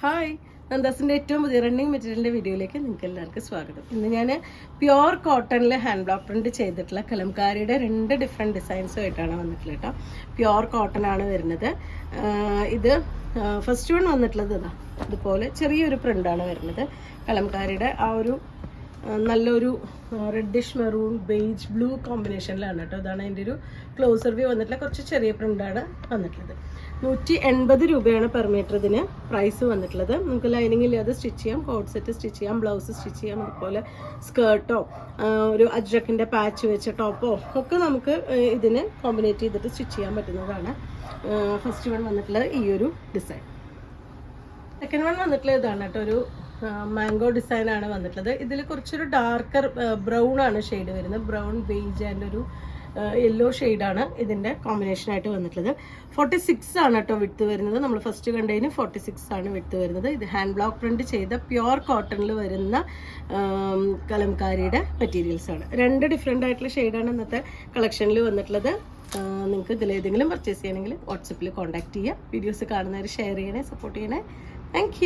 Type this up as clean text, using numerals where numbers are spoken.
Hi, നന്ദാസിൻ്റെ ഏറ്റവും പുതിയ running മെറ്റീരിയലിൻ്റെ വീഡിയോയിലേക്ക് നിങ്ങൾക്ക് എല്ലാവർക്കും സ്വാഗതം. ഇന്ന് ഞാൻ പ്യുവർ കോട്ടണിൽ ഹാൻഡ് ബ്ലോക്ക് പ്രിൻറ്റ് ചെയ്തിട്ടുള്ള കലംകാരിയുടെ 2 ഡിഫറെൻറ്റ് ഡിസൈൻസുമായിട്ടാണ് വന്നിട്ടുള്ളത് കേട്ടോ. പ്യുവർ കോട്ടൺ ആണ് വരുന്നത്. ഇത് ഫസ്റ്റ് വൺ വന്നിട്ടുള്ളത് ഇതാ ഇതുപോലെ ചെറിയൊരു പ്രിൻ്റാണ് വരുന്നത്. കലംകാരിയുടെ ആ ഒരു നല്ലൊരു റെഡിഷ് മെറൂൺ ബേജ് ബ്ലൂ കോമ്പിനേഷനിലാണ് കേട്ടോ. ഇതാണ് അതിൻ്റെ ഒരു ക്ലോസർ വ്യൂ വന്നിട്ടുള്ള കുറച്ച് ചെറിയ പ്രിൻ്റാണ് വന്നിട്ടുള്ളത്. 180 രൂപയാണ് പെർ മീറ്റർ ഇതിന് പ്രൈസ് വന്നിട്ടുള്ളത്. നമുക്ക് ലൈനിങ് ഇല്ലാതെ സ്റ്റിച്ച് ചെയ്യാം, കോട്ട് സെറ്റ് സ്റ്റിച്ച് ചെയ്യാം, ബ്ലൗസ് സ്റ്റിച്ച് ചെയ്യാം, അതുപോലെ സ്കേർട്ടോ ഒരു അജ്രക്കിൻ്റെ പാച്ച് വെച്ച ടോപ്പോ ഒക്കെ നമുക്ക് ഇതിന് കോമ്പിനേറ്റ് ചെയ്തിട്ട് സ്റ്റിച്ച് ചെയ്യാൻ പറ്റുന്നതാണ്. ഫസ്റ്റ് വൺ വന്നിട്ടുള്ളത് ഈ ഒരു ഡിസൈൻ. സെക്കൻഡ് വൺ വന്നിട്ടുള്ളത് ഇതാണ് കേട്ടോ, ഒരു മാംഗോ ഡിസൈനാണ് വന്നിട്ടുള്ളത്. ഇതിൽ കുറച്ചൊരു ഡാർക്കർ ബ്രൗൺ ആണ് ഷെയ്ഡ് വരുന്നത്. ബ്രൗൺ ബേജ് ആൻഡ് ഒരു യെല്ലോ ഷെയ്ഡാണ് ഇതിൻ്റെ കോമ്പിനേഷനായിട്ട് വന്നിട്ടുള്ളത്. 46 ആണ് കേട്ടോ വിഡ്ത്ത് വരുന്നത്. നമ്മൾ ഫസ്റ്റ് കണ്ടതിന് 46 ആണ് വിഡ്ത്ത് വരുന്നത്. ഇത് ഹാൻഡ് ബ്ലോക്ക് പ്രിൻറ്റ് ചെയ്ത പ്യുവർ കോട്ടണിൽ വരുന്ന കലംകാരിയുടെ മെറ്റീരിയൽസ് ആണ്. 2 ഡിഫറെൻ്റ് ആയിട്ടുള്ള ഷെയ്ഡാണ് ഇന്നത്തെ കളക്ഷനിൽ വന്നിട്ടുള്ളത്. നിങ്ങൾക്ക് ഇതിലേതെങ്കിലും പർച്ചേസ് ചെയ്യണമെങ്കിൽ വാട്സപ്പിൽ കോൺടാക്ട് ചെയ്യുക. വീഡിയോസ് കാണുന്നവർ ഷെയർ ചെയ്യണേ, സപ്പോർട്ട് ചെയ്യണേ. താങ്ക്